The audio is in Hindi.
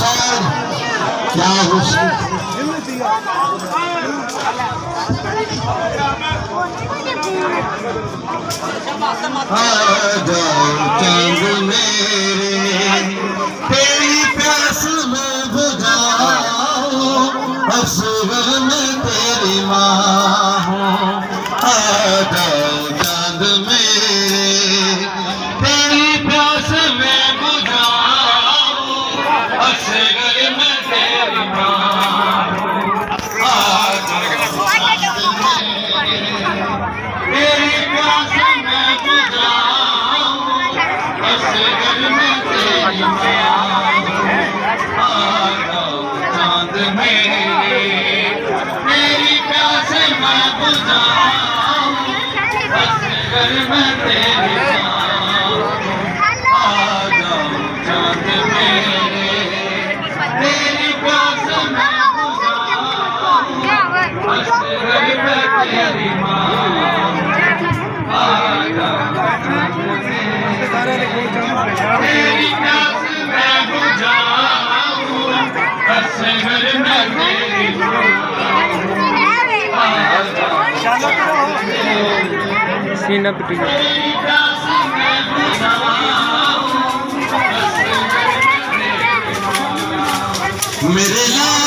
खैर क्या हुस्न आ जाओ चांद मेरे तेरी प्यास में बुझाओ असगर में तेरी माँ हूँ आ जाओ चांद मेरे तेरी प्यास में बुझाओ असगर में तेरी माँ आ जाओ तेरी प्यास में बुझाओ असगर में तेरी माँ आ जाओ चांद मेरे तेरी प्यास में बुझाओ असगर में तेरी माँ आ जाओ चांद मेरे तेरी प्यास में बुझाओ असगर में तेरी माँ आ जाओ तेरी प्यास में बुझाओ असगर में तेरी सीना पिटी मेरे